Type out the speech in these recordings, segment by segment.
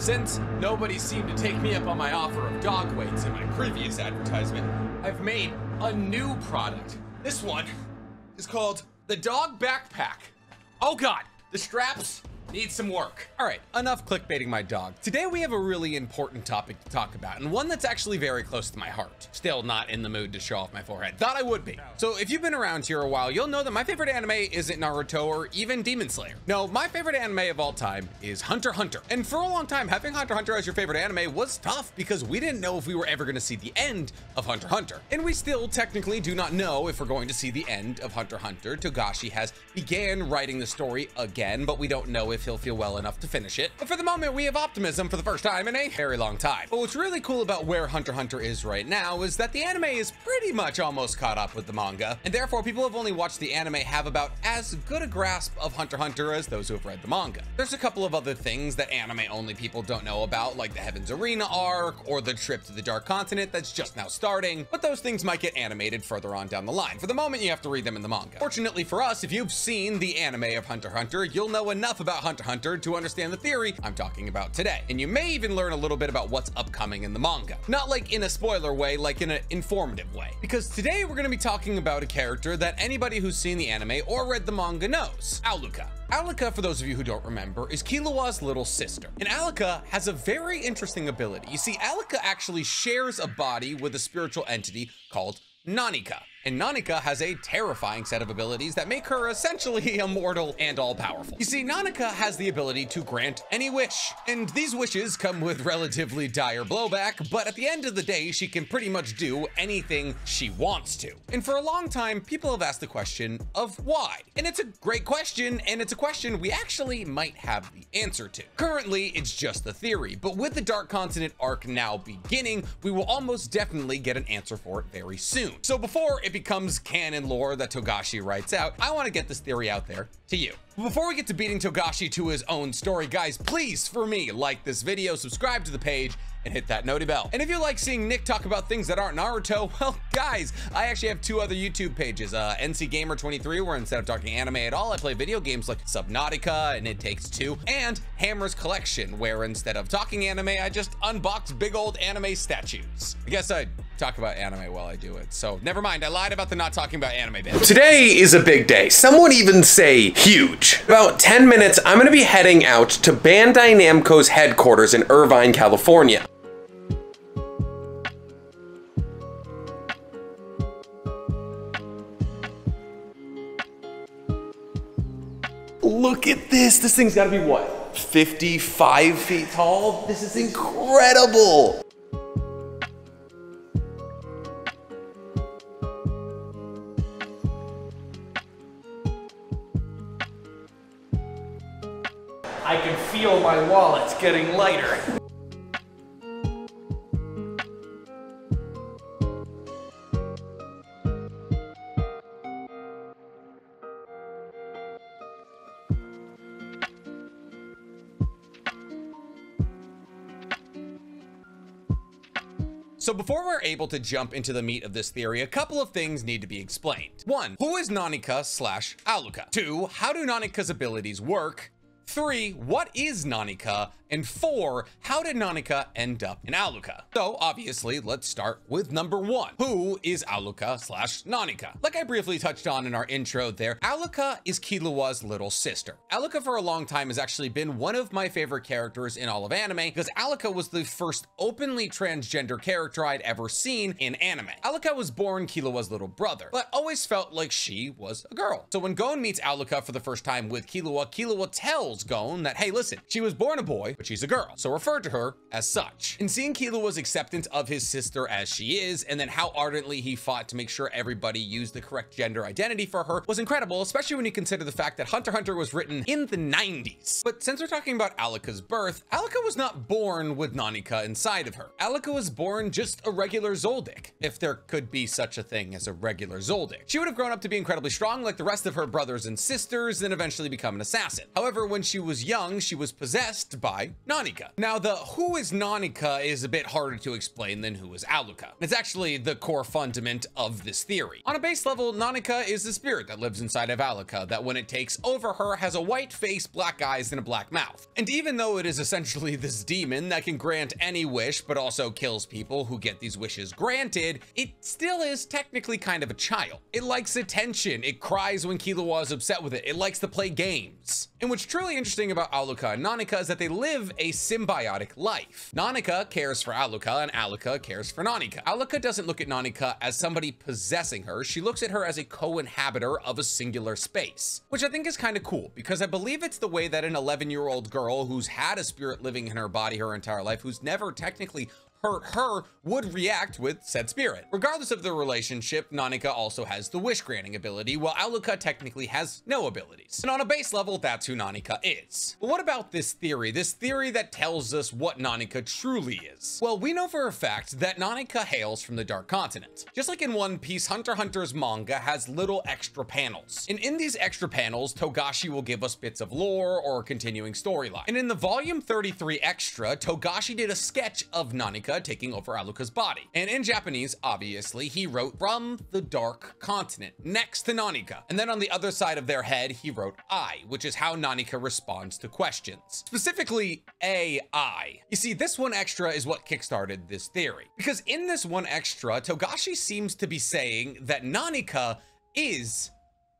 Since nobody seemed to take me up on my offer of dog weights in my previous advertisement, I've made a new product. This one is called the Dog Backpack. Oh God, the straps need some work. All right, enough clickbaiting my dog. Today we have a really important topic to talk about, and one that's actually very close to my heart. Still not in the mood to show off my forehead. Thought I would be. So if you've been around here a while, you'll know that my favorite anime isn't Naruto or even Demon Slayer. No, my favorite anime of all time is Hunter x Hunter. And for a long time, having Hunter x Hunter as your favorite anime was tough because we didn't know if we were ever gonna see the end of Hunter x Hunter. And we still technically do not know if we're going to see the end of Hunter x Hunter. Togashi has began writing the story again, but we don't know if he'll feel well enough to finish it. But for the moment, we have optimism for the first time in a very long time. But what's really cool about where Hunter x Hunter is right now is that the anime is pretty much almost caught up with the manga, and therefore people who have only watched the anime have about as good a grasp of Hunter x Hunter as those who have read the manga. There's a couple of other things that anime only people don't know about, like the Heaven's Arena arc or the trip to the Dark Continent that's just now starting, but those things might get animated further on down the line. For the moment, you have to read them in the manga. Fortunately for us, if you've seen the anime of Hunter x Hunter, you'll know enough about Hunter x Hunter to understand the theory I'm talking about today. And you may even learn a little bit about what's upcoming in the manga. Not like in a spoiler way, like in an informative way. Because today we're going to be talking about a character that anybody who's seen the anime or read the manga knows, Alluka. Alluka, for those of you who don't remember, is Killua's little sister. And Alluka has a very interesting ability. You see, Alluka actually shares a body with a spiritual entity called Nanika. And Nanika has a terrifying set of abilities that make her essentially immortal and all-powerful. You see, Nanika has the ability to grant any wish, and these wishes come with relatively dire blowback, but at the end of the day, she can pretty much do anything she wants to. And for a long time, people have asked the question of why. And it's a great question, and it's a question we actually might have the answer to. Currently, it's just a theory, but with the Dark Continent arc now beginning, we will almost definitely get an answer for it very soon. So before it becomes canon lore that Togashi writes out, I want to get this theory out there to you. Before we get to beating Togashi to his own story, guys, please, for me, like this video, subscribe to the page, and hit that noti bell. And if you like seeing Nick talk about things that aren't Naruto, well, guys, I actually have two other YouTube pages, NC Gamer 23, where instead of talking anime at all, I play video games like Subnautica and It Takes Two, and Hammer's Collection, where instead of talking anime, I just unbox big old anime statues. I guess I talk about anime while I do it, so never mind, I lied about the not talking about anime bit. Today is a big day. Some would even say huge. In about 10 minutes, I'm gonna be heading out to Bandai Namco's headquarters in Irvine, California. Look at this. This thing's gotta be what? 55 feet tall? This is incredible. I can feel my wallets getting lighter. So before we're able to jump into the meat of this theory, a couple of things need to be explained. 1, who is Nanika / Alluka? 2, how do Nanika's abilities work? 3, what is Nanika? And 4, how did Nanika end up in Alluka? So obviously, let's start with number 1. Who is Alluka / Nanika? Like I briefly touched on in our intro there, Alluka is Killua's little sister. Alluka for a long time has actually been one of my favorite characters in all of anime because Alluka was the first openly transgender character I'd ever seen in anime. Alluka was born Killua's little brother, but always felt like she was a girl. So when Gon meets Alluka for the first time with Killua, Killua tells Gon that, hey, listen, she was born a boy, but she's a girl, so refer to her as such. And seeing Killua's acceptance of his sister as she is, and then how ardently he fought to make sure everybody used the correct gender identity for her was incredible, especially when you consider the fact that Hunter x Hunter was written in the 90s. But since we're talking about Alluka's birth, Alluka was not born with Nanika inside of her. Alluka was born just a regular Zoldyck, if there could be such a thing as a regular Zoldyck. She would have grown up to be incredibly strong like the rest of her brothers and sisters, and eventually become an assassin. However, when she was young, she was possessed by by Nanika. Now, the who is Nanika is a bit harder to explain than who is Aluka. It's actually the core fundament of this theory. On a base level, Nanika is the spirit that lives inside of Aluka that when it takes over her has a white face, black eyes, and a black mouth. And even though it is essentially this demon that can grant any wish but also kills people who get these wishes granted, it still is technically kind of a child. It likes attention, it cries when Killua is upset with it, it likes to play games. And what's truly interesting about Aluka and Nanika is that they live a symbiotic life. Nanika cares for Aluka and Aluka cares for Nanika. Aluka doesn't look at Nanika as somebody possessing her, she looks at her as a co-inhabitor of a singular space, which I think is kind of cool because I believe it's the way that an 11-year-old girl who's had a spirit living in her body her entire life, who's never technically hurt her, would react with said spirit. Regardless of the relationship, Nanika also has the wish granting ability, while Aluka technically has no abilities. And on a base level, that's who Nanika is. But what about this theory that tells us what Nanika truly is? Well, we know for a fact that Nanika hails from the Dark Continent. Just like in One Piece, Hunter x Hunter's manga has little extra panels. And in these extra panels, Togashi will give us bits of lore or continuing storyline. And in the volume 33 extra, Togashi did a sketch of Nanika taking over Aluka's body. And in Japanese, obviously, he wrote from the Dark Continent next to Nanika. And then on the other side of their head, he wrote I, which is how Nanika responds to questions. Specifically, AI. You see, this one extra is what kickstarted this theory. Because in this one extra, Togashi seems to be saying that Nanika is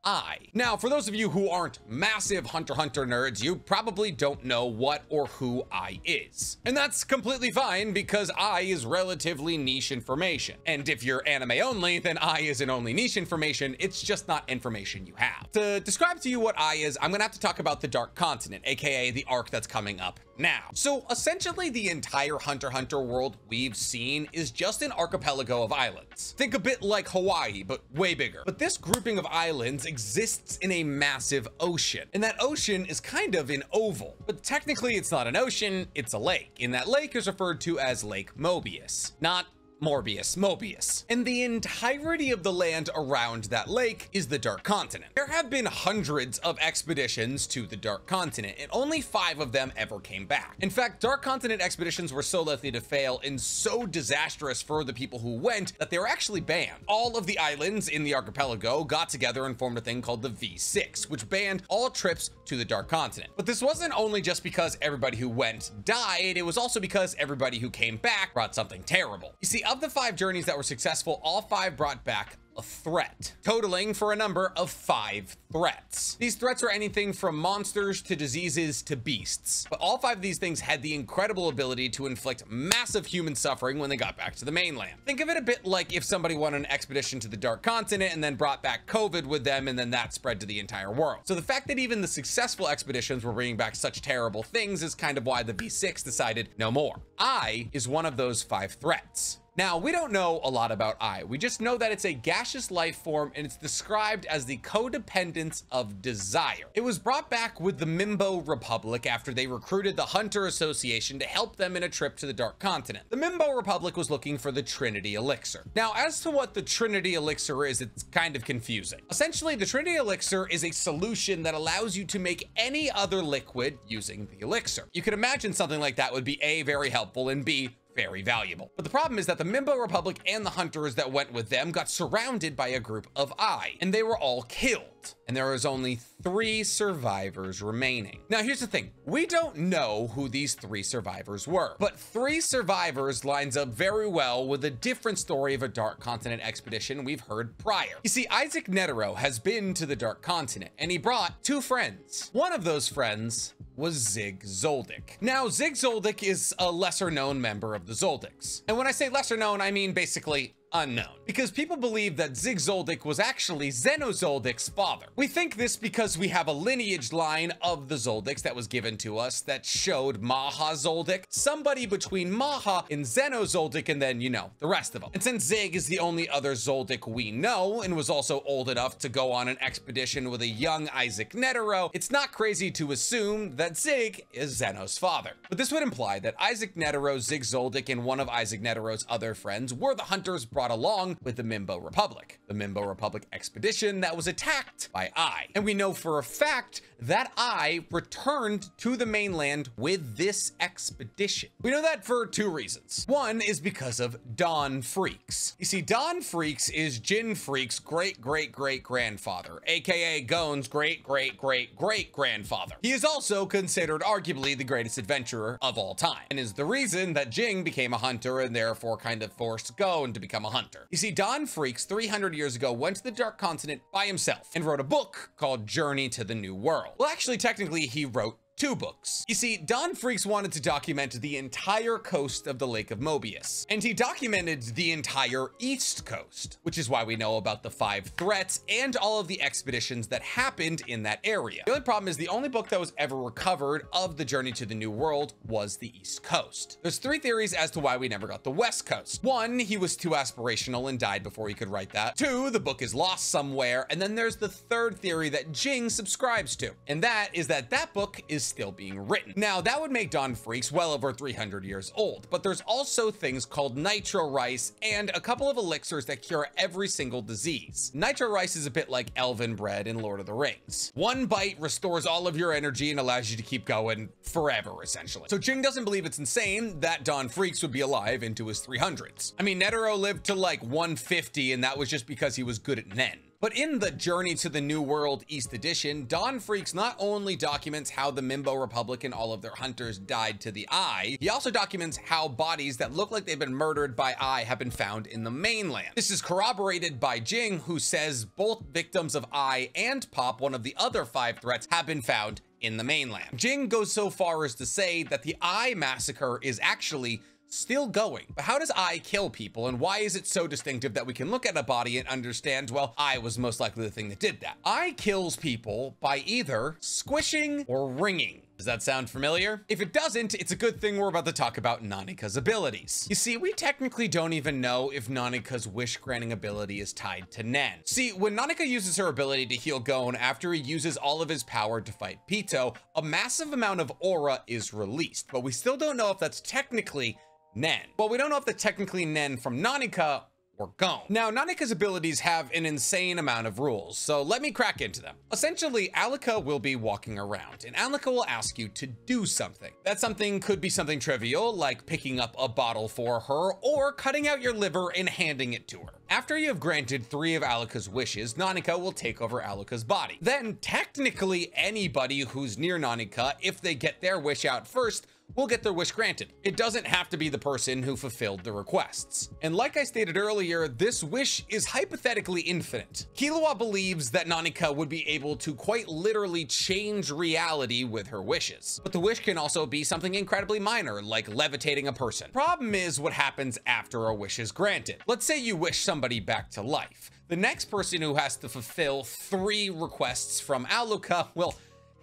I. Now, for those of you who aren't massive Hunter x Hunter nerds, you probably don't know what or who I is. And that's completely fine because I is relatively niche information. And if you're anime only, then I isn't only niche information, it's just not information you have. To describe to you what I is, I'm gonna have to talk about the Dark Continent, aka the arc that's coming up now. So essentially the entire Hunter x Hunter world we've seen is just an archipelago of islands. Think a bit like Hawaii, but way bigger. But this grouping of islands exists in a massive ocean. And that ocean is kind of an oval, but technically it's not an ocean, it's a lake. And that lake is referred to as Lake Mobius, not Morbius, Mobius. And the entirety of the land around that lake is the Dark Continent. There have been hundreds of expeditions to the Dark Continent, and only 5 of them ever came back. In fact, Dark Continent expeditions were so likely to fail and so disastrous for the people who went that they were actually banned. All of the islands in the archipelago got together and formed a thing called the V6, which banned all trips to the Dark Continent. But this wasn't only just because everybody who went died, it was also because everybody who came back brought something terrible. You see, of the 5 journeys that were successful, all 5 brought back a threat, totaling for a number of 5 threats. These threats were anything from monsters to diseases to beasts, but all 5 of these things had the incredible ability to inflict massive human suffering when they got back to the mainland. Think of it a bit like if somebody went on an expedition to the Dark Continent and then brought back COVID with them, and then that spread to the entire world. So the fact that even the successful expeditions were bringing back such terrible things is kind of why the V6 decided no more. I is one of those 5 threats. Now, we don't know a lot about I. We just know that it's a gaseous life form and it's described as the codependence of desire. It was brought back with the Mimbo Republic after they recruited the Hunter Association to help them in a trip to the Dark Continent. The Mimbo Republic was looking for the Trinity Elixir. Now, as to what the Trinity Elixir is, it's kind of confusing. Essentially, the Trinity Elixir is a solution that allows you to make any other liquid using the elixir. You could imagine something like that would be A, very helpful, and B, very valuable. But the problem is that the Mimbo Republic and the hunters that went with them got surrounded by a group of I, and they were all killed. And there was only 3 survivors remaining. Now here's the thing, we don't know who these 3 survivors were, but 3 survivors lines up very well with a different story of a Dark Continent expedition we've heard prior. You see, Isaac Netero has been to the Dark Continent, and he brought 2 friends. One of those friends was Zig Zoldyck. Now, Zig Zoldyck is a lesser known member of the Zoldycks. And when I say lesser known, I mean basically unknown, because people believe that Zig Zoldyck was actually Zeno Zoldyck's father. We think this because we have a lineage line of the Zoldycks that was given to us that showed Maha Zoldyck, somebody between Maha and Zeno Zoldyck, and then, you know, the rest of them. And since Zig is the only other Zoldyck we know and was also old enough to go on an expedition with a young Isaac Netero, it's not crazy to assume that Zig is Zeno's father. But this would imply that Isaac Netero, Zig Zoldyck, and one of Isaac Netero's other friends were the hunters brought brought along with the Mimbo Republic. The Mimbo Republic expedition that was attacked by Ai. And we know for a fact that Ai returned to the mainland with this expedition. We know that for two reasons. One is because of Don Freaks. You see, Don Freaks is Jin Freak's great-great-great-grandfather, aka Gon's great-great-great-great-grandfather. He is also considered arguably the greatest adventurer of all time, and is the reason that Jing became a hunter and therefore kind of forced Gon to become a hunter. You see, Don Freaks 300 years ago went to the Dark Continent by himself and wrote a book called Journey to the New World. Well, actually, technically, he wrote 2 books. You see, Don Freaks wanted to document the entire coast of the Lake of Mobius, and he documented the entire East Coast, which is why we know about the 5 threats and all of the expeditions that happened in that area. The only problem is the only book that was ever recovered of the Journey to the New World was the East Coast. There's 3 theories as to why we never got the West Coast. 1, he was too aspirational and died before he could write that. 2, the book is lost somewhere. And then there's the 3rd theory that Jing subscribes to, and that is that that book is still being written. Now, that would make Don Freaks well over 300 years old, but there's also things called nitro rice and a couple of elixirs that cure every single disease. Nitro rice is a bit like elven bread in Lord of the Rings. 1 bite restores all of your energy and allows you to keep going forever, essentially. So Jing doesn't believe it's insane that Don Freaks would be alive into his 300s. I mean, Netero lived to like 150, and that was just because he was good at Nen. But in the Journey to the New World East Edition, Don Freaks not only documents how the Mimbo Republic and all of their hunters died to the Ai, he also documents how bodies that look like they've been murdered by Ai have been found in the mainland. This is corroborated by Jing, who says both victims of Ai and Pop, one of the other 5 threats, have been found in the mainland. Jing goes so far as to say that the Ai massacre is actually still going. But how does Ai kill people, and why is it so distinctive that we can look at a body and understand, well, Ai was most likely the thing that did that? Ai kills people by either squishing or ringing. Does that sound familiar? If it doesn't, it's a good thing we're about to talk about Nanika's abilities. You see, we technically don't even know if Nanika's wish-granting ability is tied to Nen. See, when Nanika uses her ability to heal Gon after he uses all of his power to fight Pito, a massive amount of aura is released, but we still don't know if that's technically Nen. Well, we don't know if that's technically Nen from Nanika or Gon. Now, Nanika's abilities have an insane amount of rules, so let me crack into them. Essentially, Alika will be walking around, and Alika will ask you to do something. That something could be something trivial, like picking up a bottle for her, or cutting out your liver and handing it to her. After you have granted 3 of Alika's wishes, Nanika will take over Alika's body. Then, technically, anybody who's near Nanika, if they get their wish out first, will get their wish granted. It doesn't have to be the person who fulfilled the requests. And like I stated earlier, this wish is hypothetically infinite. Killua believes that Nanika would be able to quite literally change reality with her wishes. But the wish can also be something incredibly minor, like levitating a person. Problem is what happens after a wish is granted. Let's say you wish somebody back to life. The next person who has to fulfill 3 requests from Alika will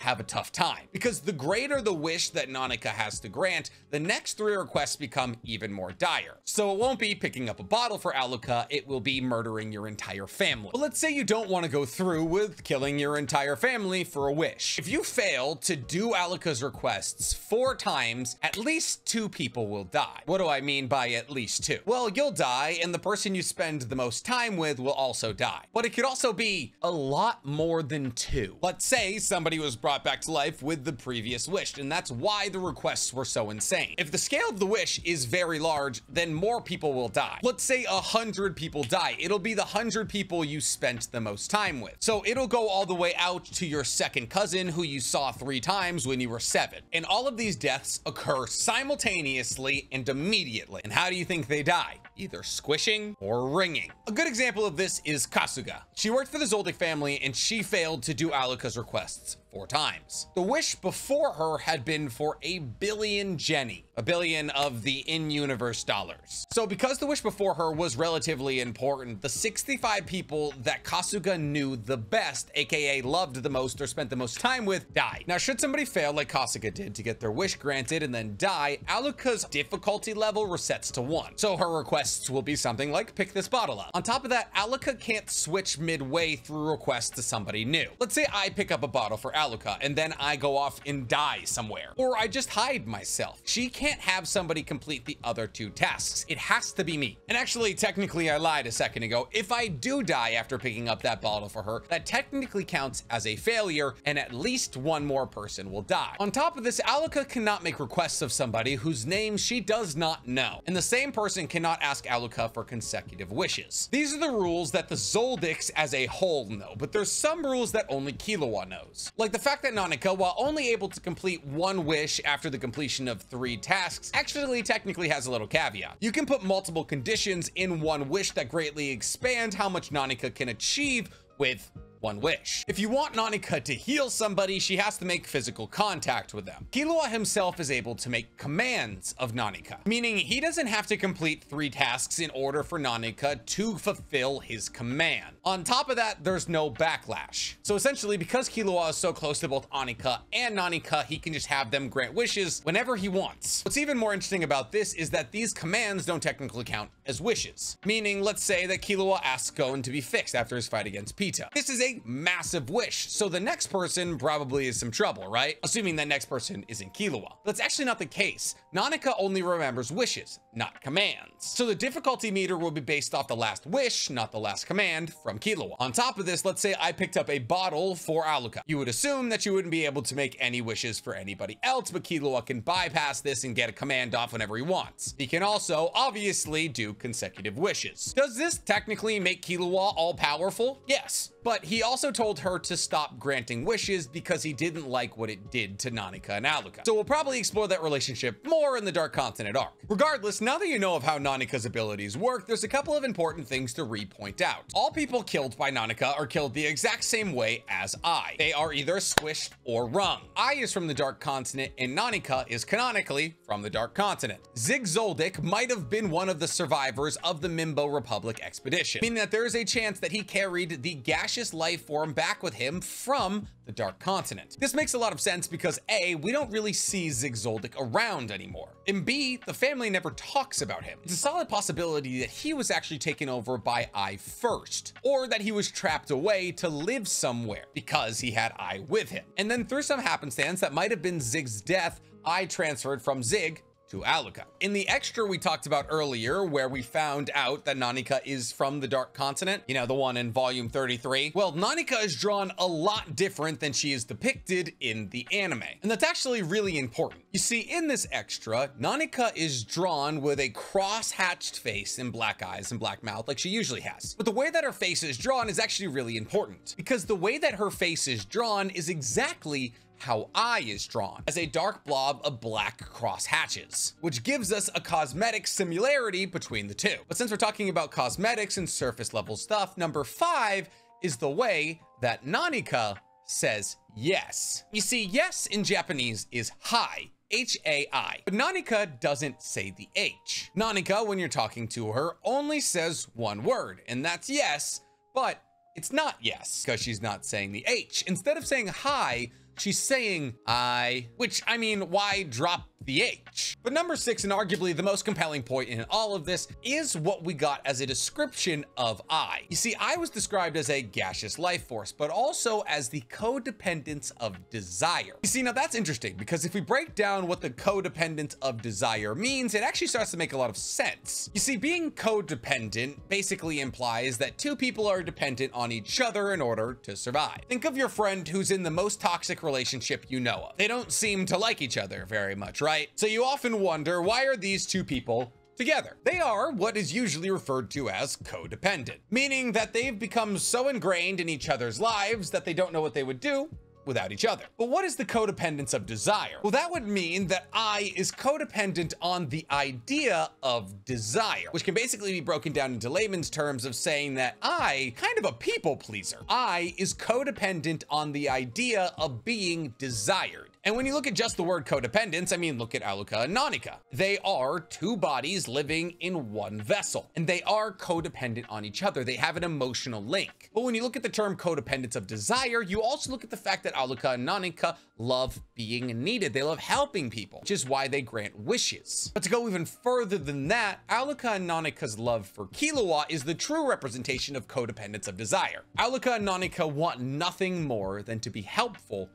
have a tough time, because the greater the wish that Nanika has to grant, the next 3 requests become even more dire. So it won't be picking up a bottle for Alika, it will be murdering your entire family. But let's say you don't want to go through with killing your entire family for a wish. If you fail to do Alika's requests 4 times, at least 2 people will die. What do I mean by at least 2? Well, you'll die, and the person you spend the most time with will also die. But it could also be a lot more than 2. Let's say somebody was brought back to life with the previous wish, and that's why the requests were so insane. If the scale of the wish is very large, then more people will die. Let's say 100 people die. It'll be the 100 people you spent the most time with. So it'll go all the way out to your second cousin who you saw 3 times when you were 7. And all of these deaths occur simultaneously and immediately. And how do you think they die? Either squishing or ringing. A good example of this is Kasuga. She worked for the Zoldyck family, and she failed to do Alika's requests 4 times. The wish before her had been for 1 billion Jenny, 1 billion of the in-universe dollars. So because the wish before her was relatively important, the 65 people that Kasuga knew the best, aka loved the most or spent the most time with, died. Now, should somebody fail like Kasuga did to get their wish granted and then die, Alika's difficulty level resets to 1. So her requests will be something like pick this bottle up. On top of that, Alika can't switch midway through requests to somebody new. Let's say I pick up a bottle for Alika and then I go off and die somewhere, or I just hide myself. She can't can't have somebody complete the other 2 tasks. It has to be me. And actually, technically, I lied a second ago. If I do die after picking up that bottle for her, that technically counts as a failure, and at least 1 more person will die. On top of this, Alluka cannot make requests of somebody whose name she does not know, and the same person cannot ask Alluka for consecutive wishes. These are the rules that the Zoldycks as a whole know, but there's some rules that only Killua knows. Like the fact that Nonika, while only able to complete 1 wish after the completion of 3 tasks, actually technically has a little caveat. You can put multiple conditions in 1 wish that greatly expand how much Nonika can achieve with 1 wish. If you want Nonika to heal somebody, she has to make physical contact with them. Killua himself is able to make commands of Nonika, meaning he doesn't have to complete 3 tasks in order for Nonika to fulfill his command. On top of that, there's no backlash. So essentially, because Killua is so close to both Annika and Nonika, he can just have them grant wishes whenever he wants. What's even more interesting about this is that these commands don't technically count as wishes. Meaning, let's say that Killua asks Gon to be fixed after his fight against Pita. This is a massive wish, so the next person probably is some trouble, right? Assuming that next person isn't Killua. That's actually not the case. Nonika only remembers wishes, not commands. So the difficulty meter will be based off the last wish, not the last command from Killua. On top of this, let's say I picked up a bottle for Alluka. You would assume that you wouldn't be able to make any wishes for anybody else, but Killua can bypass this and get a command off whenever he wants. He can also obviously do consecutive wishes. Does this technically make Killua all powerful? Yes, but he also told her to stop granting wishes because he didn't like what it did to Nonika and Alluka. So we'll probably explore that relationship more in the Dark Continent arc. Regardless, now that you know of how Nonika's abilities work, there's a couple of important things to re-point out. All people killed by Nonika are killed the exact same way as Ai. They are either squished or wrung. Ai is from the Dark Continent and Nonika is canonically from the Dark Continent. Zig Zoldyck might have been one of the survivors of the Mimbo Republic expedition, meaning that there is a chance that he carried the gaseous life form back with him from the Dark Continent. This makes a lot of sense because A, we don't really see Zig Zoldyck around anymore, and B, the family never talks about him. It's a solid possibility that he was actually taken over by Ai first, or that he was trapped away to live somewhere because he had Ai with him. And then through some happenstance that might have been Zig's death, Ai transferred from Zig to Alluka. In the extra we talked about earlier, where we found out that Nonika is from the Dark Continent, you know, the one in volume 33, well, Nonika is drawn a lot different than she is depicted in the anime. And that's actually really important. You see, in this extra, Nonika is drawn with a cross-hatched face and black eyes and black mouth like she usually has. But the way that her face is drawn is actually really important, because the way that her face is drawn is exactly how Ai is drawn, as a dark blob of black cross hatches, which gives us a cosmetic similarity between the two. But since we're talking about cosmetics and surface level stuff, number 5 is the way that Nonika says yes. You see, yes in Japanese is hi, H-A-I, but Nonika doesn't say the H. Nonika, when you're talking to her, only says one word, and that's yes, but it's not yes, because she's not saying the H. Instead of saying hi, she's saying I, which, I mean, why drop the H? But number 6, and arguably the most compelling point in all of this, is what we got as a description of Ai. You see, Ai was described as a gaseous life force, but also as the codependence of desire. You see, now that's interesting, because if we break down what the codependence of desire means, it actually starts to make a lot of sense. You see, being codependent basically implies that 2 people are dependent on each other in order to survive. Think of your friend who's in the most toxic relationship you know of. They don't seem to like each other very much, right? So you often wonder, why are these 2 people together? They are what is usually referred to as codependent, meaning that they've become so ingrained in each other's lives that they don't know what they would do without each other. But what is the codependence of desire? Well, that would mean that Ai is codependent on the idea of desire, which can basically be broken down into layman's terms of saying that Ai, kind of a people pleaser, Ai is codependent on the idea of being desired. And when you look at just the word codependence, I mean, look at Alluka and Nonika. They are 2 bodies living in one vessel, and they are codependent on each other. They have an emotional link. But when you look at the term codependence of desire, you also look at the fact that Alluka and Nonika love being needed. They love helping people, which is why they grant wishes. But to go even further than that, Alluka and Nonika's love for Killua is the true representation of codependence of desire. Alluka and Nonika want nothing more than to be helpful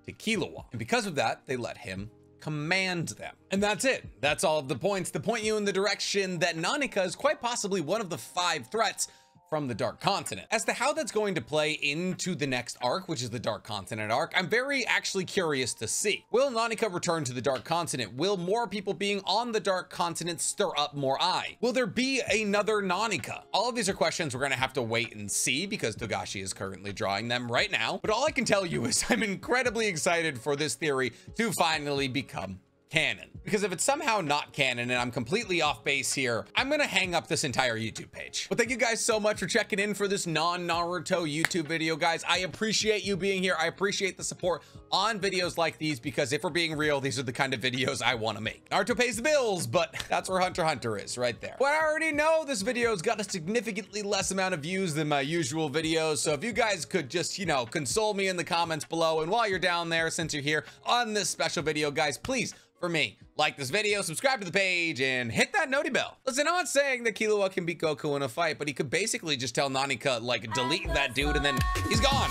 to Killua, and because of that, they let him command them. And that's it. That's all of the points to point you in the direction that Nanika is quite possibly one of the 5 threats from the Dark Continent. As to how that's going to play into the next arc, which is the Dark Continent arc, I'm very actually curious to see. Will Nanika return to the Dark Continent? Will more people being on the Dark Continent stir up more eye? Will there be another Nanika? All of these are questions we're gonna have to wait and see because Togashi is currently drawing them right now. But all I can tell you is I'm incredibly excited for this theory to finally become canon. Because if it's somehow not canon and I'm completely off base here, I'm gonna hang up this entire YouTube page. But thank you guys so much for checking in for this non-Naruto YouTube video, guys. I appreciate you being here. I appreciate the support on videos like these because if we're being real, these are the kind of videos I want to make. Naruto pays the bills, but that's where Hunter x Hunter is right there. But I already know this video's got a significantly less amount of views than my usual videos, so if you guys could just, you know, console me in the comments below, and while you're down there, since you're here on this special video, guys, please, for me, like this video, subscribe to the page, and hit that noti bell. Listen, I'm not saying that Killua can beat Goku in a fight, but he could basically just tell Nanika, like, delete that dude, and then he's gone.